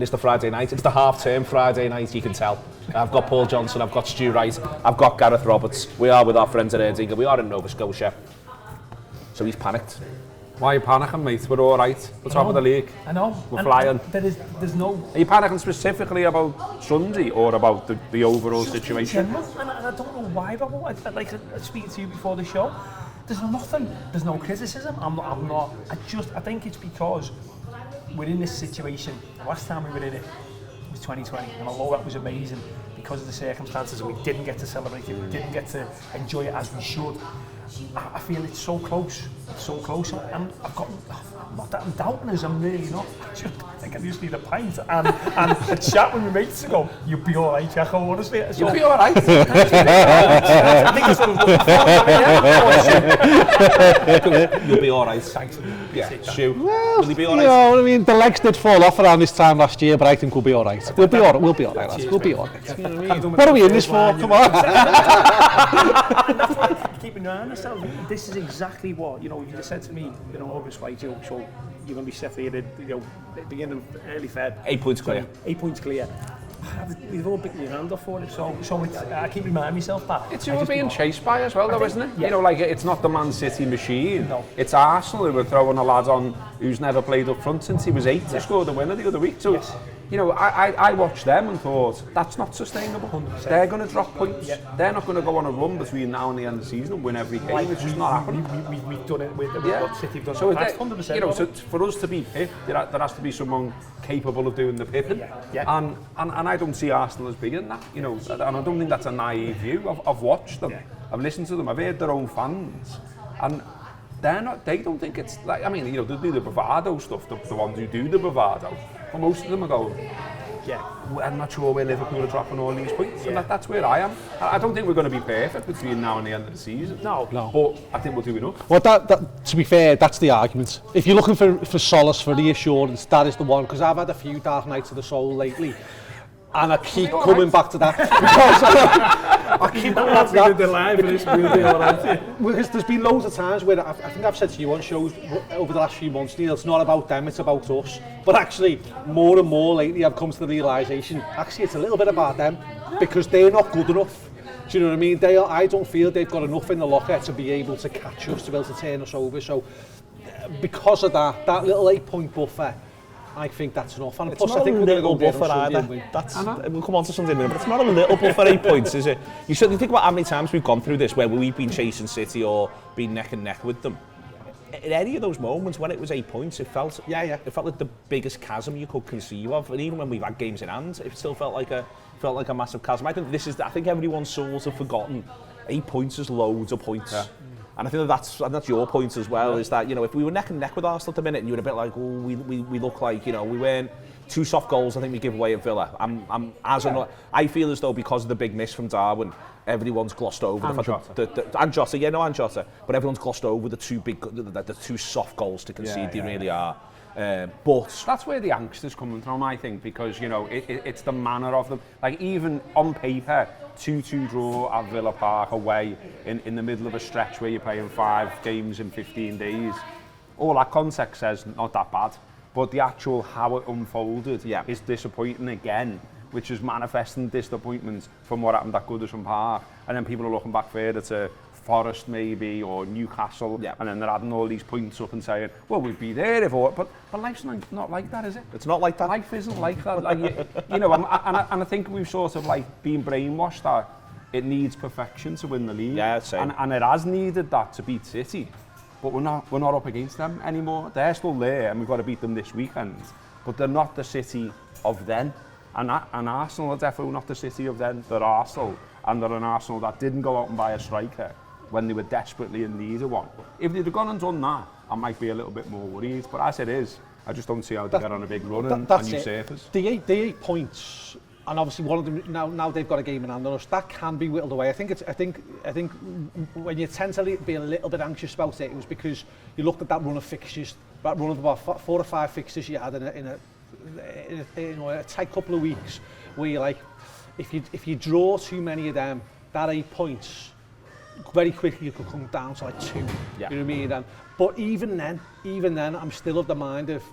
and it's the Friday night. It's the half-term Friday night, you can tell. I've got Paul Johnson, I've got Stu Wright, I've got Gareth Roberts. We are with our friends at Erdinger. We are in Nova Scotia. So he's panicked. Why are you panicking, mate? We're all right. We're top of the league. I know. We're flying. There's no... Are you panicking specifically about Sunday or about the overall situation? And I don't know why, but like I speak to you before the show. There's nothing. There's no criticism. I'm not. I think it's because we're in this situation. The last time we were in it was 2020, and although that was amazing because of the circumstances, and we didn't get to celebrate it, we didn't get to enjoy it as we should. I feel it's so close, and I'm not that I'm doubting us, I'm really not. I think I just need a pint and a chat with my mates to go, you'll be alright, Jack, honestly. So, You'll be alright. I think that's what I was looking for. You'll be alright. Thanks. Yeah, Stu. Well, Will he be alright? You know, I mean, the legs did fall off around this time last year, but I think we'll be alright. We'll be alright, lads. We'll be alright. You know what I mean? What are we in this for? Come on. That's why I keep an eye on myself. This is exactly what, you just said to me, August, right, so you're going to be set here at beginning of early Feb. 8 points clear. 8 points clear. We've all bitten your hand off for it, so I keep reminding myself that. It's who we're being chased by as well, though, isn't it? Yeah. It's not the Man City machine. No. It's Arsenal who were throwing a lad on who's never played up front since he was 8 to score the winner the other week. So, I watched them and thought, that's not sustainable. 100%. They're going to drop points. Yeah. They're not going to go on a run between now and the end of the season and win every game. It's just not happening. We've done it with what City have done. So, in the past, 100%. so for us to be Pip, there has to be someone capable of doing the pipping. Yeah. And I don't see Arsenal as being that, and I don't think that's a naive view. I've watched them, I've listened to them, I've heard their own fans, and they don't think it's like, they do the bravado stuff, the ones who do the bravado, but most of them are going, I'm not sure where Liverpool are dropping all these points, and that's where I am. I don't think we're going to be perfect between now and the end of the season. No. But I think we'll do enough. Well, to be fair, that's the argument. If you're looking for solace, for reassurance, that is the one, because I've had a few dark nights of the soul lately, and I keep coming back to that. Because I keep coming back to that. Because there's been loads of times where I think I've said to you on shows over the last few months, Neil, it's not about them, it's about us. But actually, more and more lately, I've come to the realisation, actually, it's a little bit about them, because they're not good enough. Do you know what I mean? I don't feel they've got enough in the locker to be able to catch us, to be able to turn us over. So, because of that little 8-point buffer, I think that's enough. And it's plus, not I think a little buffer either. We'll come on to something in a minute, but it's not a little buffer 8 points, is it? You think about how many times we've gone through this where we've been chasing City or been neck and neck with them. In any of those moments when it was 8 points, it felt like the biggest chasm you could conceive of. And even when we've had games in hand, it still felt like a massive chasm. I think everyone's souls have forgotten 8 points is loads of points. Yeah. And I think that's your point as well, is that, if we were neck and neck with Arsenal at the minute and you were a bit like, we look like, we weren't 2 soft goals I think we give away at Villa. I feel as though because of the big miss from Darwin, everyone's glossed over and the fact and Jota, but everyone's glossed over the 2 soft goals to concede. They really are. But that's where the angst is coming from, I think, because it's the manner of them. Like, even on paper, 2-2 draw at Villa Park away in the middle of a stretch where you're playing 5 games in 15 days. All that context says not that bad, but the actual how it unfolded is disappointing again, which is manifesting disappointment from what happened at Goodison Park, and then people are looking back further to Forest maybe or Newcastle, and then they're adding all these points up and saying, well, we'd be there if but life's not like that, is it? It's not like that. Life isn't like that. And I think we've sort of been brainwashed that it needs perfection to win the league. Yeah, same. And it has needed that to beat City, but we're not up against them anymore. They're still there, and we've got to beat them this weekend. But they're not the City of then, and Arsenal are definitely not the City of then. They're Arsenal, and they're an Arsenal that didn't go out and buy a striker when they were desperately in need of one. If they'd have gone and done that, I might be a little bit more worried. But as it is, I just don't see how they get on a big run and new surface. The eight points, and obviously one of them now they've got a game in hand on us. That can be whittled away. I think when you tend to be a little bit anxious about it, it was because you looked at that run of fixtures, that run of about 4 or 5 fixtures you had in a tight couple of weeks, where you're like, if you draw too many of them, that 8 points, very quickly you could come down to like 2. Yeah. You know what I mean? But even then, I'm still of the mind of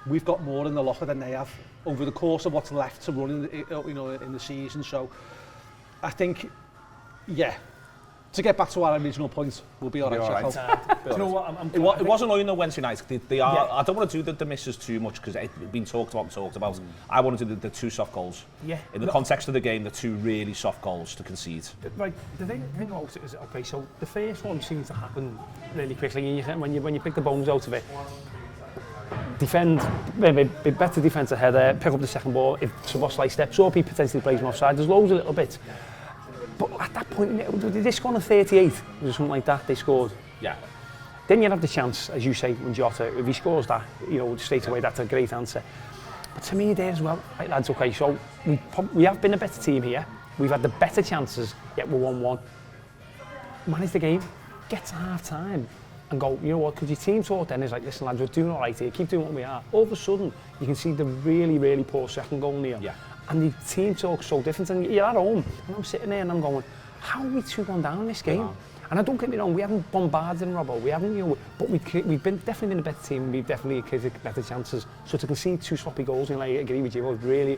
we've got more in the locker than they have. over the course of what's left to run in the season. So I think, yeah, to get back to our original point, we'll be all right. Do you know what? It wasn't annoying though Wednesday night. They are. Yeah. I don't want to do the misses too much because it's been talked about. I want to do the 2 soft goals. Yeah. In the context of the game, the 2 really soft goals to concede. Right. The thing about it is, okay, so the first one seems to happen really quickly. When you pick the bones out of it, defend, be better defence ahead, pick up the second ball. If Szoboszlai steps up, he potentially plays him offside. There's loads of little bits. But at that point, did they score on 38 or something like that? They scored. Yeah. Then you have the chance, as you say, when Jota, if he scores that, straight away, that's a great answer. But to me, there as well, right, lads, okay, so we have been a better team here. We've had the better chances, yet we're 1-1. Manage the game, get to half-time, and go, you know what, because your team talk then is like, listen, lads, we're doing all right here, keep doing what we are. All of a sudden, you can see the really, really poor second goal near. Yeah. And the team talks so different, and you're at home, and I'm sitting there and I'm going, how are we 2-1 down in this game? Yeah. And I don't get me wrong, we haven't bombarded them, Robbo, we haven't, but we've definitely been a better team, we've definitely created better chances. So to concede 2 sloppy goals, and I agree with you, I was really,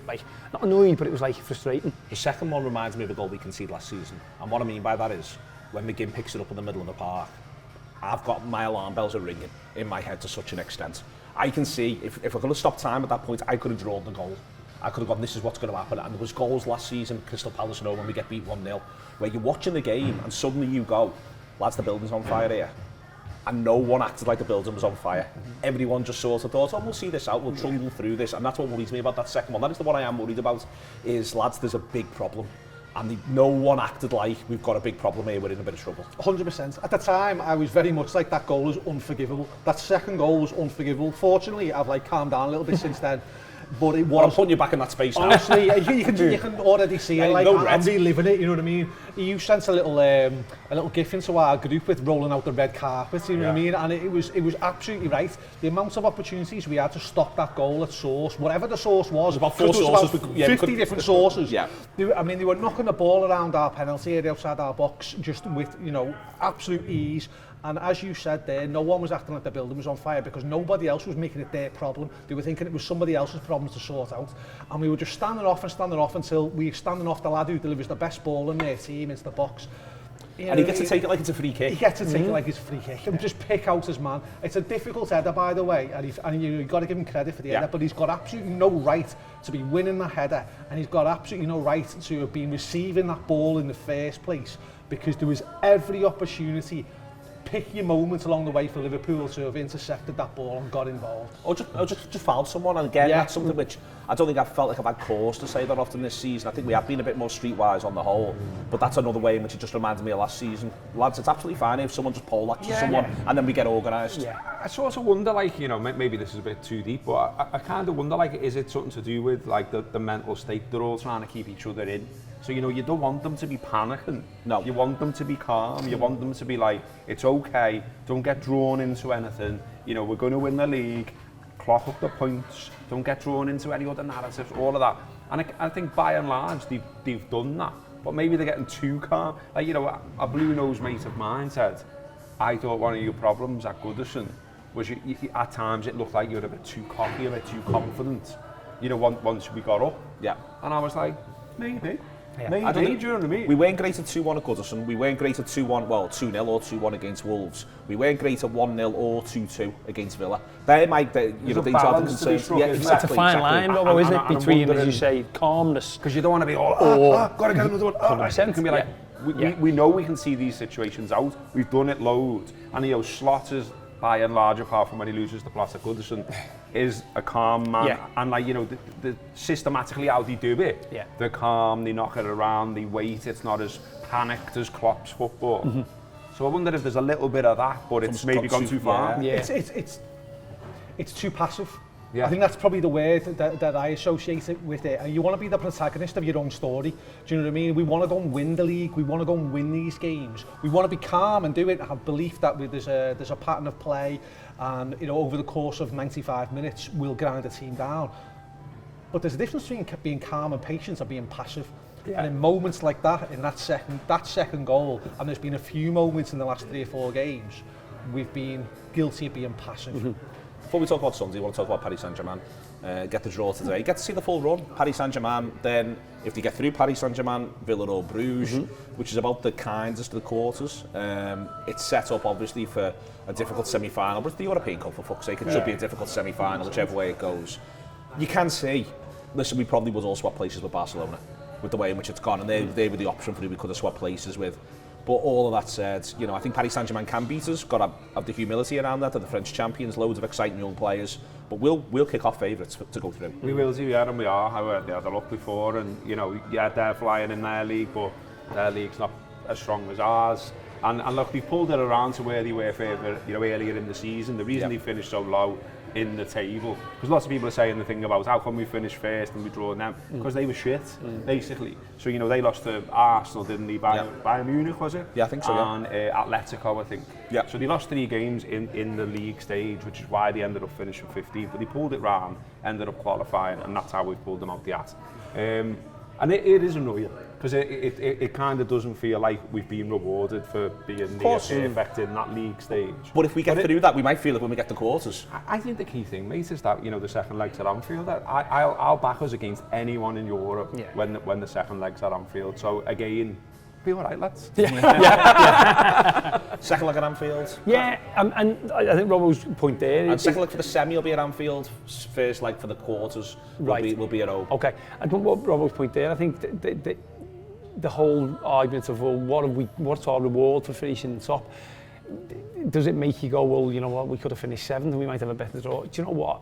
not annoyed, but it was frustrating. The second one reminds me of the goal we conceded last season. And what I mean by that is, when McGinn picks it up in the middle of the park, I've got my alarm bells are ringing in my head to such an extent. I can see, if I could have stopped time at that point, I could have drawn the goal. I could have gone, this is what's going to happen. And there was goals last season, Crystal Palace and when we get beat 1-0, where you're watching the game and suddenly you go, lads, the building's on fire here. And no one acted like the building was on fire. Everyone just sort of thought, we'll see this out, we'll trundle through this. And that's what worries me about that second one. That is the one I am worried about, is, lads, there's a big problem. And no one acted like, we've got a big problem here, we're in a bit of trouble. 100%. At the time, I was very much like, that goal was unforgivable. That second goal was unforgivable. Fortunately, I've calmed down a little bit since then. But it was. I'm putting you back in that space now. Honestly, you can already see it. I'm reliving it. You know what I mean? You sent a little gif into our group with rolling out the red carpet. You know what I mean? And it was absolutely right. The amount of opportunities we had to stop that goal at source, whatever the source was, about 4 sources, about 50 different sources. Yeah. They were knocking the ball around our penalty area outside our box just with absolute ease. And as you said there, no one was acting like the building was on fire because nobody else was making it their problem. They were thinking it was somebody else's problem to sort out. And we were just standing off until we were standing off the lad who delivers the best ball in their team into the box. And he gets to take it like it's a free kick. He gets to take it like it's a free kick and just pick out his man. It's a difficult header, by the way, and you've got to give him credit for the header, but he's got absolutely no right to be winning the header, and he's got absolutely no right to have been receiving that ball in the first place, because there was every opportunity. Pick your moments along the way for Liverpool to have intercepted that ball and got involved. Or just fouled someone, and again, that's something which I don't think I've felt like I've had cause to say that often this season. I think we have been a bit more streetwise on the whole, but that's another way in which it just reminds me of last season. Lads, it's absolutely fine if someone just pole that to someone and then we get organised. Yeah. I sort of wonder, maybe this is a bit too deep, but I kind of wonder, is it something to do with the mental state they're all trying to keep each other in? So, you don't want them to be panicking. No. You want them to be calm. You want them to be like, it's okay, don't get drawn into anything. We're going to win the league, clock up the points, don't get drawn into any other narratives, all of that. And I think by and large, they've done that. But maybe they're getting too calm. A blue-nosed mate of mine said, I thought one of your problems at Goodison was at times it looked like you were a bit too cocky, a bit too confident, once we got up. Yeah. And I was like, maybe. Yeah. Maybe, do you know what I mean? We weren't great at 2-1 at Goodison. We weren't great at 2-1, 2-0 or 2-1 against Wolves. We weren't great at 1-0 or 2-2 against Villa. They're these are the concerns. Yeah, exactly, it's a fine line, though, isn't it, between, as you say, calmness. Because you don't want to be got to get another one. 100%. Can be like, we know we can see these situations out. We've done it loads. And, Slaughter's, by and large, apart from when he loses the Plaza Goodison, is a calm man. Yeah. And the systematically how they do it. Yeah. They're calm, they knock it around, they wait. It's not as panicked as Klopp's football. Mm-hmm. So I wonder if there's a little bit of that, but it's maybe gone too far. Yeah. It's too passive. Yeah. I think that's probably the word that I associate it with it. And you want to be the protagonist of your own story. Do you know what I mean? We want to go and win the league. We want to go and win these games. We want to be calm and do it. Have belief that there's a pattern of play, and over the course of 95 minutes we'll grind the team down. But there's a difference between being calm and patient and being passive. Yeah. And in moments like that, in that second goal, and there's been a few moments in the last 3 or 4 games, we've been guilty of being passive. Mm-hmm. before we talk about Sunday, we want to talk about Paris Saint-Germain. Get the draw today. Get to see the full run. Paris Saint-Germain, then if they get through Paris Saint-Germain, Villa or Bruges, which is about the kindest of the quarters. It's set up obviously for a difficult semi-final, but it's the European Cup for fuck's sake. It should be a difficult semi-final, whichever way it goes. You can see, listen, we probably would all swap places with Barcelona, with the way in which it's gone, and they were the option for who we could have swapped places with. But all of that said, you know, I think Paris Saint-Germain can beat us. Got to have the humility around that. They're the French champions, loads of exciting young players. But we'll kick off favourites to go through. We will do, yeah, and we are. They had a look before, and you know, yeah, they're flying in their league, but their league's not as strong as ours. And look, we pulled it around to where they were favourite, you know, earlier in the season. The reason they finished so low in the table, because lots of people are saying the thing about how come we finished first and we drew them, because they were shit, basically. So, you know, they lost to Arsenal, didn't they? Bayern Munich, was it? Yeah, I think so, and Atletico, I think. Yeah. So they lost 3 games in the league stage, which is why they ended up finishing 15th. But they pulled it round, ended up qualifying, and that's how we pulled them out the hat. And it is annoying, because it kind of doesn't feel like we've been rewarded for being near perfect in that league stage. But if we get through that, we might feel it when we get to quarters. I think the key thing, mate, is that, you know, the second leg's at Anfield. I'll back us against anyone in Europe when the second leg's at Anfield. So again, be all right, lads. Second leg at Anfield. Yeah, and I think Robo's point there. And second leg for the semi will be at Anfield. First leg for the quarters will be at home. Okay, I think what Robo's point there, I think the whole argument of, well, what's our reward for finishing top? Does it make you go, well, you know what, we could have finished 7th and we might have a better draw? Do you know what?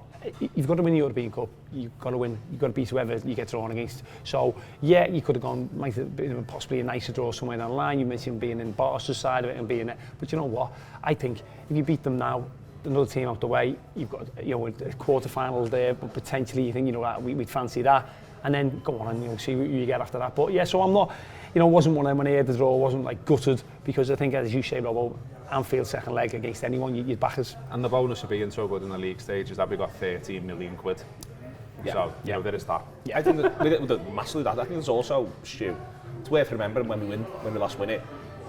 You've got to win the European Cup. You've got to win. You've got to beat whoever you get drawn against. So, yeah, you could have gone, might have been possibly a nicer draw somewhere down the line. You mentioned being in Barca's side of it and being it. But you know what? I think if you beat them now, another team out the way, you've got, you know, a quarter-final there, but potentially you think, you know, we'd fancy that. And then go on and, you know, see what you get after that. But yeah, so I'm not, you know, wasn't one of them when I heard the draw, wasn't like gutted, because I think, as you say, Robo, Anfield second leg against anyone, you'd back us. And the bonus of being so good in the league stage is that we got 13 million quid. Yeah. So, you know, there is that. Yeah, I think massively that. I think there's also, Stu, it's worth remembering when we last win it,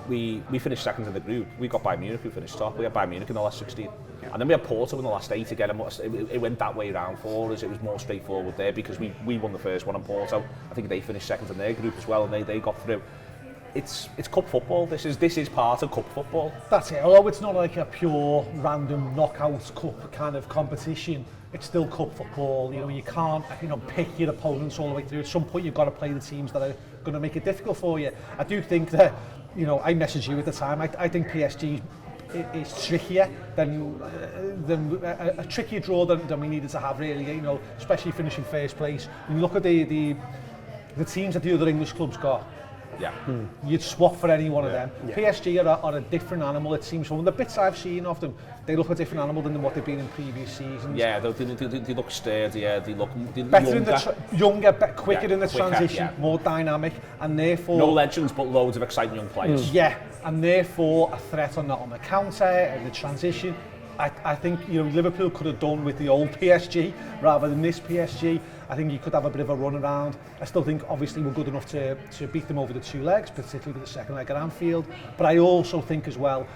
we finished second in the group. We got Bayern Munich, who finished top. We had Bayern Munich in the last 16. Yeah. And then we had Porto in the last 8 again. And it went that way around for us. It was more straightforward there because we won the first one on Porto. I think they finished second in their group as well, and they got through. It's cup football. This is part of cup football. That's it. Although it's not like a pure random knockout cup kind of competition, it's still cup football. You know, you can't, you know, pick your opponents all the way through. At some point, you've got to play the teams that are going to make it difficult for you. I do think that, you know, I messaged you at the time. I think PSG is trickier than a trickier draw than we needed to have, really. You know, especially finishing first place. When you look at the teams that the other English clubs got. Yeah. You'd swap for any one of them. Yeah. PSG are a different animal, it seems. From the bits I've seen of them, they look a different animal than what they've been in previous seasons. Yeah, they look sturdier, they look better younger, quicker in the quicker, transition, more dynamic, and therefore... No legends, but loads of exciting young players. Yeah, and therefore a threat on the counter and the transition. I think, you know, Liverpool could have done with the old PSG rather than this PSG. I think you could have a bit of a run around. I still think obviously we're good enough to beat them over the 2 legs, particularly with the second leg at Anfield. But I also think as well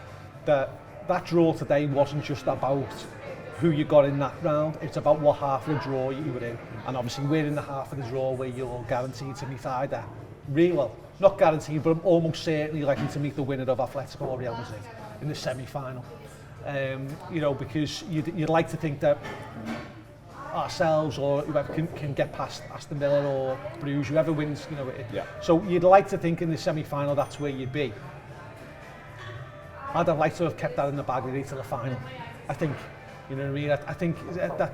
that draw today wasn't just about who you got in that round, it's about what half of the draw you were in. And obviously we're in the half of the draw where you're guaranteed to meet either. Really well, not guaranteed, but almost certainly likely to meet the winner of Atletico or Real Madrid in the semi-final. You know, because you'd like to think that ourselves or whoever can get past Aston Villa or Bruges, whoever wins, you know. So you'd like to think in the semi-final that's where you'd be. I'd have liked to have kept that in the bag ready to the final. I think, you know what I mean. I think that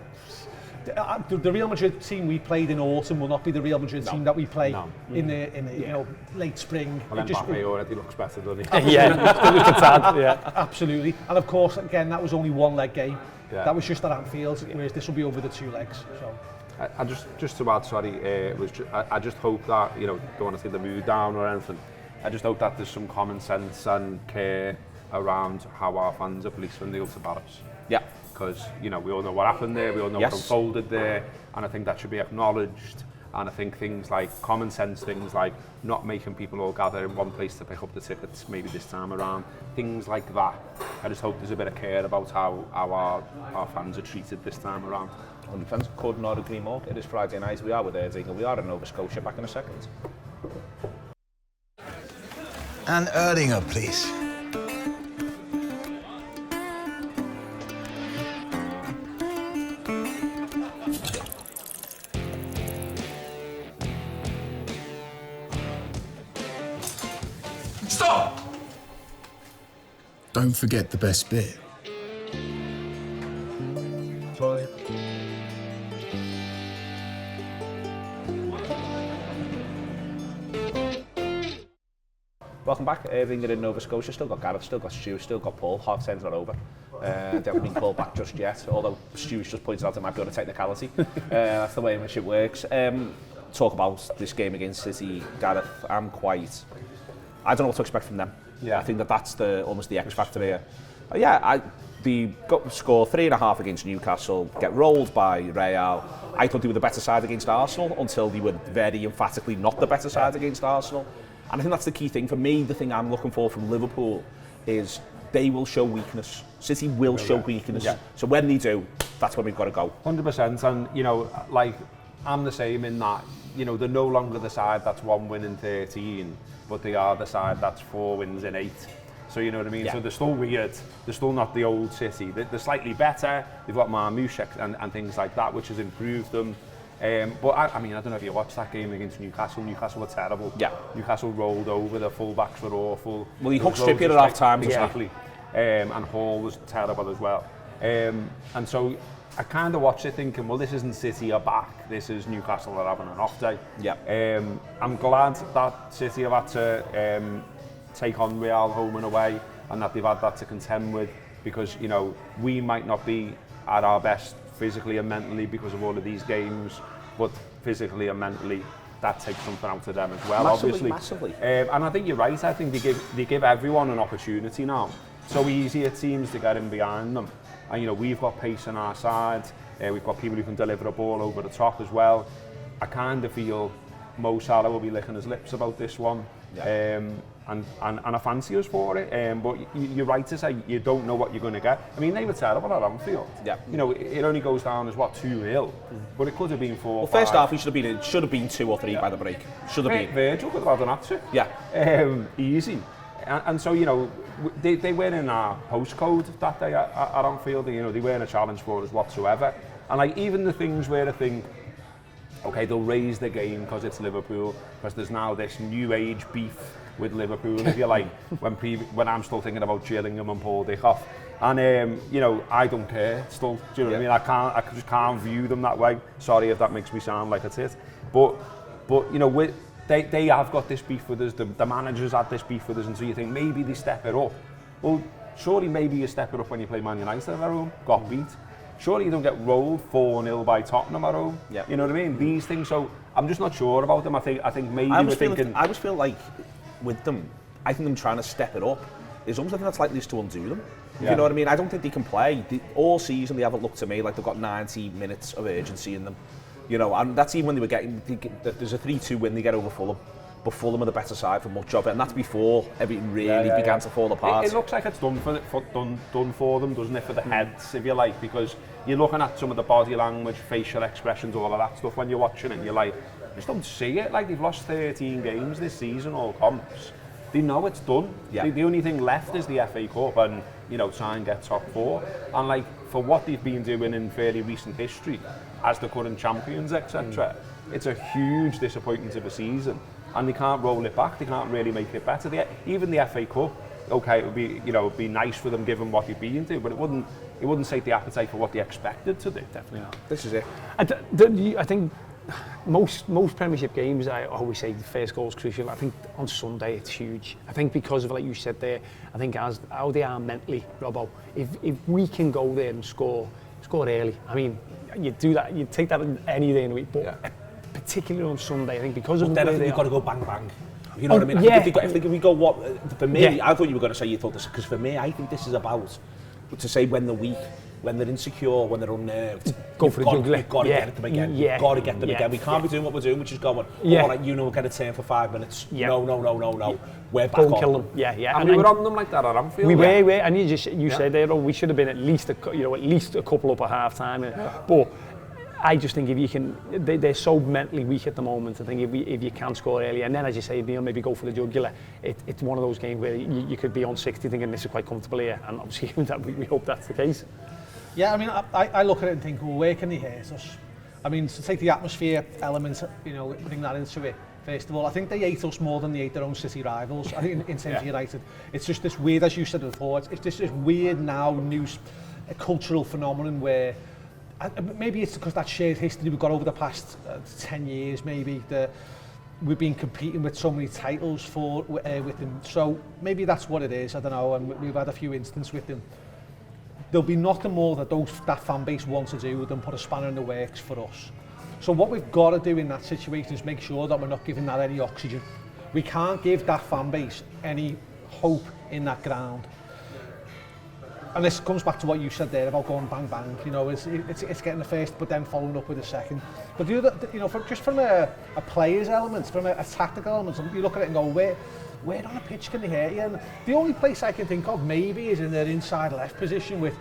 the Real Madrid team we played in autumn will not be the Real Madrid team that we play in the you know, late spring. Well, Mbappe already looks better, doesn't he? Yeah, absolutely. And of course, again, that was only 1 leg game. Yeah. That was just at Anfield, whereas this will be over the 2 legs. So. I just to add, sorry, I just hope that, you know, don't want to see the mood down or anything. I just hope that there's some common sense and care around how our fans are policed when they go to Paris. Yeah. Because, you know, we all know what happened there, we all know what unfolded there, and I think that should be acknowledged. And I think things like common sense, things like not making people all gather in one place to pick up the tickets maybe this time around, things like that. I just hope there's a bit of care about how our fans are treated this time around. 100%. Could not agree more. It is Friday night. We are with Erdinger. We are in Nova Scotia. Back in a second. And Erdinger, please. Stop! Don't forget the best bit. Welcome back. Erdinger in Nova Scotia. Still got Gareth, still got Stu, still got Paul. Half time's not over. They haven't been called back just yet, although Stu's just pointed out it might be on a technicality. That's the way in which it works. Talk about this game against City, Gareth. I don't know what to expect from them. Yeah. I think that's almost the X factor here. They score 3.5 against Newcastle, get rolled by Real. I thought they were the better side against Arsenal until they were very emphatically not the better side against Arsenal. And I think that's the key thing. For me, the thing I'm looking for from Liverpool is they will show weakness. City will show weakness. Yeah. So when they do, that's when we've got to go. 100%. And, you know, like, I'm the same in that, you know, they're no longer the side that's 1 win in 13, but they are the side that's 4 wins in 8. So, you know what I mean? Yeah. So they're still weird. They're still not the old City. They're slightly better. They've got Marmouche and things like that, which has improved them. But I mean, I don't know if you watched that game against Newcastle. Newcastle were terrible. Yeah. Newcastle rolled over. The full-backs were awful. Well, he hooked Trippier at half-time. Exactly. And Hall was terrible as well. And so I kind of watched it thinking, well, this isn't City are back. This is Newcastle are having an off day. Yeah. I'm glad that City have had to take on Real home and away, and that they've had that to contend with, because, you know, we might not be at our best physically and mentally because of all of these games, but physically and mentally that takes something out of them as well. Massively. And I think you're right. I think they give everyone an opportunity now. So easy it seems to get in behind them, and, you know, we've got pace on our side. We've got people who can deliver a ball over the top as well. I kind of feel Mo Salah will be licking his lips about this one. Yeah. And I fancy us for it, but you're right to say you don't know what you're going to get. I mean, they were terrible at Anfield. Yeah. You know, it only goes down as 2-0, but it could have been 4. Well, first half it should have been 2 or 3 by the break. Should have been. Virgil could have had an hat. Yeah. Easy. And so, you know, they were in our postcode that day at Anfield. You know, they weren't a challenge for us whatsoever. And like even the things where I think, okay, they'll raise the game because it's Liverpool, because there's now this new age beef with Liverpool, if you like, when I'm still thinking about Gillingham and Paul Dickoff. And, you know, I don't care still, do you know what I mean? I just can't view them that way. Sorry if that makes me sound like a tit. But you know, they have got this beef with us, the managers had this beef with us, and so you think maybe they step it up. Well, surely maybe you step it up when you play Man United at home, got beat. Surely you don't get rolled 4-0 by Tottenham at home. Yeah. You know what I mean? These things, so I'm just not sure about them. I think maybe I always feel like with them, I think them trying to step it up is almost, I think that's likely to undo them. Yeah. You know what I mean? I don't think they can play. All season they haven't looked to me like they've got 90 minutes of urgency in them. You know, and that's even when they were getting, there's a 3-2 win they get over Fulham. But Fulham are the better side for much of it, and that's before everything really began to fall apart. It looks like it's done for them, doesn't it, for the heads, if you like, because you're looking at some of the body language, facial expressions, all of that stuff when you're watching it, and you're like, I just don't see it. Like, they've lost 13 games this season, all comps. They know it's done. Yeah. The only thing left is the FA Cup and, you know, try and get top 4. and like, for what they've been doing in fairly recent history as the current champions, etc., it's a huge disappointment of a season. And they can't roll it back, they can't really make it better. Even the FA Cup, okay, it would be, you know, it'd be nice for them given what they've been to, but it wouldn't sate the appetite for what they expected to do. Definitely not. This is it. I think most Premiership games, I always say the first goal is crucial. I think on Sunday it's huge. I think because of, like you said there, I think as how they are mentally, Robbo, if we can go there and score early. I mean, you do that, you take that any day in the week, but particularly on Sunday, I think because of the way you've got to go bang bang. You know what I mean? I think if we go for me, I thought you were going to say you thought this, because for me, I think this is about to say when they're weak, when they're insecure, when they're unnerved. Go for the jugular. You've got to get them again. Yeah. You've got to get them again. We can't be doing what we're doing, which is going, all right, we'll get a turn for 5 minutes. Yeah. No. We're back Go and on. kill them. Yeah. And we were on them like that at Anfield. We were, and you said there, we should have been at least a couple up at half time. But I just think if you can, they're so mentally weak at the moment. I think if you can score early, and then as you say, Neil, maybe go for the jugular. It's one of those games where you could be on 60 thinking this is quite comfortable here, and obviously we hope that's the case. Yeah, I mean, I look at it and think, well, where can they hurt us? I mean, to take the atmosphere element, bring that into it. First of all, I think they hate us more than they hate their own city rivals. I think in terms of United, it's just this weird, as you said before, it's just this weird now new cultural phenomenon where maybe it's because that shared history we've got over the past 10 years, maybe that we've been competing with so many titles with them. So maybe that's what it is. I don't know. And we've had a few instances with them. There'll be nothing more that fan base wants to do than put a spanner in the works for us. So what we've got to do in that situation is make sure that we're not giving that any oxygen. We can't give that fan base any hope in that ground. And this comes back to what you said there about going bang bang. It's getting the first, but then following up with a second. But the other, just from a player's element, from a tactical element, you look at it and go, where on a pitch can they hurt you? And the only place I can think of maybe is in their inside left position with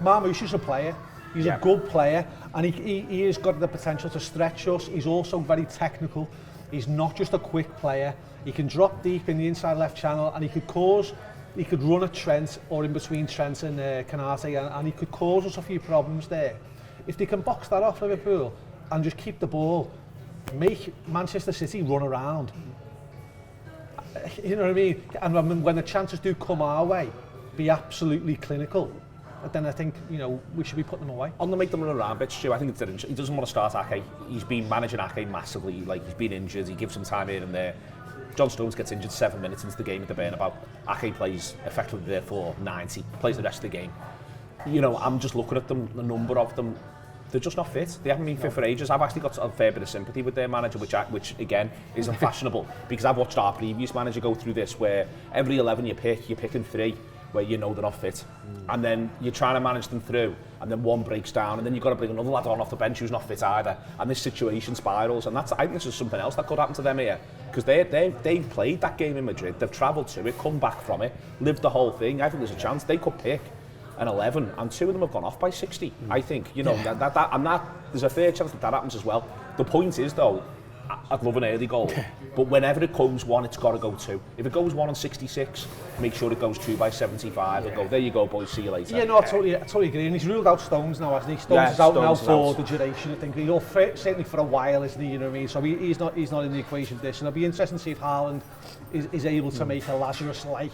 Marmoush is a player. He's a good player, and he has got the potential to stretch us. He's also very technical. He's not just a quick player. He can drop deep in the inside left channel, and he could run at Trent or in between Trent and Canate, and he could cause us a few problems there. If they can box that off Liverpool and just keep the ball, make Manchester City run around. You know what I mean? And when the chances do come our way, be absolutely clinical. Then I think, we should be putting them away. On the make them run around bit, Stu, I think he doesn't want to start Ake. He's been managing Ake massively. He's been injured. He gives him time here and there. John Stones gets injured 7 minutes into the game at the Bernabeu. Ake plays effectively there for 90, plays the rest of the game. I'm just looking at them, the number of them, they're just not fit. They haven't been fit for ages. I've actually got a fair bit of sympathy with their manager, which again, is unfashionable, because I've watched our previous manager go through this, where every 11 you're picking 3, where they're not fit. And then you're trying to manage them through, and then one breaks down, and then you've got to bring another lad on off the bench who's not fit either. And this situation spirals, and I think this is something else that could happen to them here. Because they've played that game in Madrid, they've travelled to it, come back from it, lived the whole thing. I think there's a chance they could pick an 11, and 2 of them have gone off by 60. I think, there's a fair chance that happens as well. The point is, though, I'd love an early goal, but whenever it goes 1, it's got to go 2. If it goes 1 on 66, make sure it goes 2 by 75 and go, there you go, boys, see you later. Yeah, no, I totally agree. And he's ruled out Stones now, hasn't he? Stones is out now for the duration, I think. Certainly for a while, isn't he? You know what I mean? So he's not in the equation for this. And it'll be interesting to see if Haaland is able to make a Lazarus-like,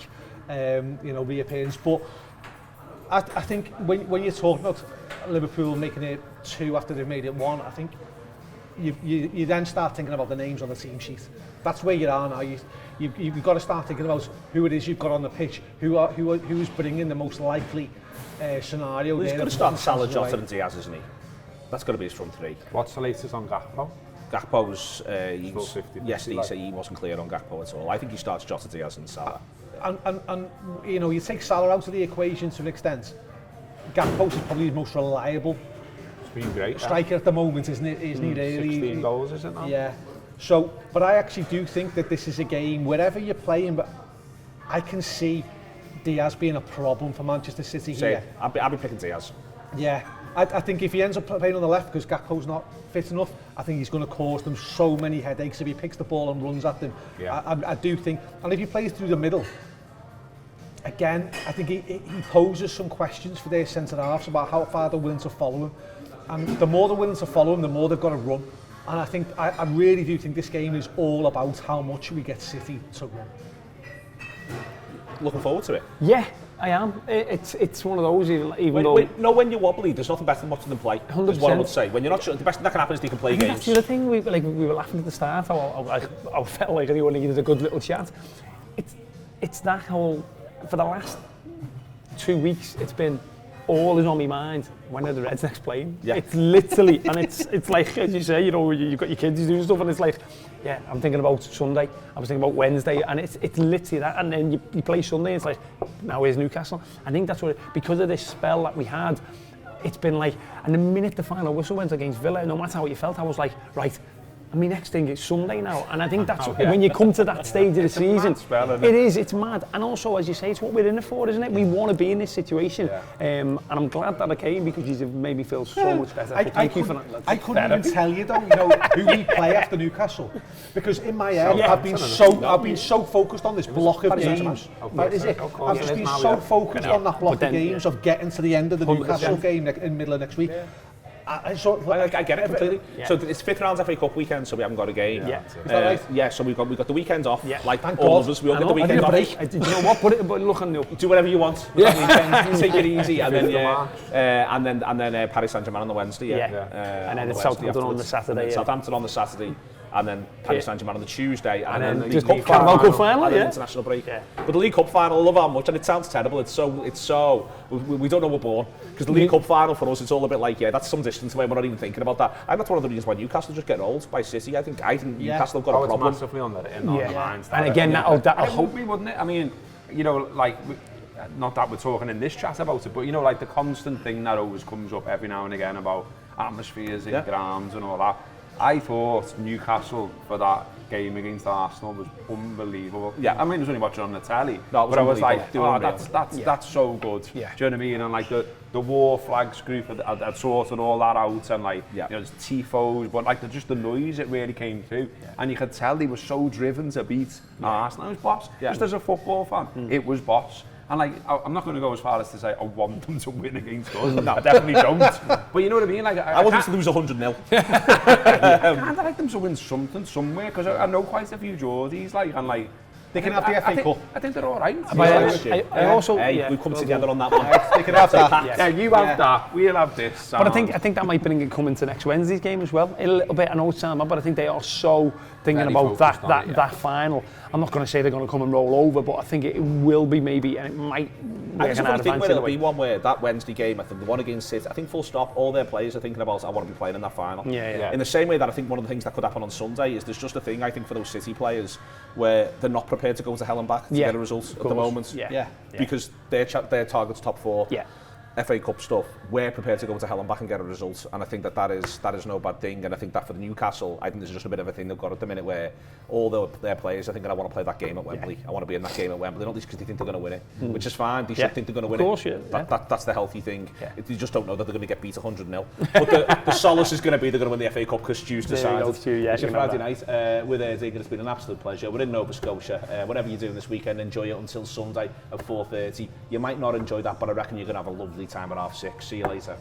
reappearance. But I think when you're talking about Liverpool making it 2 after they've made it 1, I think you then start thinking about the names on the team sheet. That's where you are now. You've got to start thinking about who it is you've got on the pitch, who's bringing the most likely scenario. Well, he's going to start Salah, Jota and Diaz, isn't he? That's got to be his front 3. What's the latest on Gakpo? Gakpo's yesterday he said he wasn't clear on Gakpo at all. I think he starts Jota, Diaz and Salah. And you take Salah out of the equation to an extent. Gakpo's is probably his most reliable. Been great. Striker at the moment, isn't he? Really? 16 goals, is it now? Yeah. So, but I actually do think that this is a game, wherever you're playing, but I can see Diaz being a problem for Manchester City here. I'll be picking Diaz. Yeah. I think if he ends up playing on the left because Gakpo's not fit enough, I think he's going to cause them so many headaches if he picks the ball and runs at them. Yeah. I do think, and if he plays through the middle, again, I think he poses some questions for their centre-halves about how far they're willing to follow him. And the more they're willing to follow him, the more they've got to run. And I really do think this game is all about how much we get City to run. Looking forward to it. Yeah, I am. It's one of those, when you're wobbly, there's nothing better than watching them play. 100%. Is what I would say. When you're not sure, the best thing that can happen is they can play games. That's the other thing. We were laughing at the start. I felt like anyone needed a good little chat. It's that whole, for the last 2 weeks, it's been all is on my mind. When are the Reds next playing? Yeah. It's literally, and it's like, as you say, you've got your kids doing stuff, and it's like, yeah, I'm thinking about Sunday, I was thinking about Wednesday, and it's literally that, and then you play Sunday, it's like, now here's Newcastle. I think that's what, because of this spell that we had, it's been like, and the minute the final whistle went against Villa, no matter how you felt, I was like, right, and my next thing is Sunday now, and I think that's when you come to that stage of the season, it's mad, and also, as you say, it's what we're in it for, isn't it? We want to be in this situation, and I'm glad that I came because you've made me feel so much better. Thank you for that. I couldn't even tell you though, who we play after Newcastle, because in my head I've been so focused on this block of games. Is it? I've just been so focused on that block of games of getting to the end of the Newcastle game in the middle of next week. I get it completely. Yeah. So it's 5th round FA Cup weekend, so we haven't got a game. Yeah. Is that right? Yeah, so we've got the weekend off. Yeah. Like all of us, we all get the weekend off. Do you know what? But look on you. Do whatever you want. Yeah. Take it easy, and then Paris Saint-Germain on the Wednesday. Yeah. And then it's Southampton on the Saturday. Southampton on the Saturday. And then Paris Saint-Germain on the Tuesday, and then the just League Cup final, and then international break. Yeah. But the League Cup final, I love how much, and it sounds terrible. It's so we don't know we're born, because the League Cup final for us, it's all a bit like, that's some distance away. We're not even thinking about that. And that's one of the reasons why Newcastle just get rolled by City. I think Newcastle have got a problem. It's massively on their minds. And again, that'll hope we wouldn't it? I mean, like. Not that we're talking in this chat about it, but like the constant thing that always comes up every now and again about atmospheres in grounds and all that. I thought Newcastle for that game against Arsenal was unbelievable. Yeah, I mean, I was only watching on the telly, but I was like, that's so good. Yeah. Do you know what I mean? And like the war flags group had sorted all that out, and like there's tifos, but like just the noise it really came through, and you could tell they were so driven to beat Arsenal. It was boss. Just as a football fan, it was boss. And like, I'm not going to go as far as to say I want them to win against us. No, I definitely don't. But you know what I mean? Like, I want them to lose 100-0. I'd like them to win something somewhere, because I know quite a few Geordies, like, and like. They can have the FA Cup. I think they're all right. I also, we've come together on that one. They can have that. Yeah, you have that. We'll have this. But I think that might bring it coming to next Wednesday's game as well. A little bit. I know it's time, but I think they are so thinking about that final. I'm not going to say they're going to come and roll over, but I think it will be maybe, and it might. I just think where it'll be one where that Wednesday game, I think the one against City, I think full stop, all their players are thinking about, I want to be playing in that final. In the same way that I think one of the things that could happen on Sunday is there's just a thing, I think, for those City players where they're not prepared to go to hell and back to get a result at the moment. Because their target's top 4. FA Cup stuff, we're prepared to go to hell and back and get a result, and I think that is no bad thing. And I think that for the Newcastle, I think there's just a bit of a thing they've got at the minute where all their players are thinking, I want to play that game at Wembley. I want to be in that game at Wembley, not least because they think they're going to win it, which is fine. They should think they're going to win it. That's the healthy thing. You just don't know that they're going to get beat 100-0. But the solace is going to be they're going to win the FA Cup because Stu's decided. It's Friday night with Erdinger. It's been an absolute pleasure. We're in Nova Scotia. Whatever you're doing this weekend, enjoy it until Sunday at 4:30. You might not enjoy that, but I reckon you're going to have a lovely time at 6:30. See you later.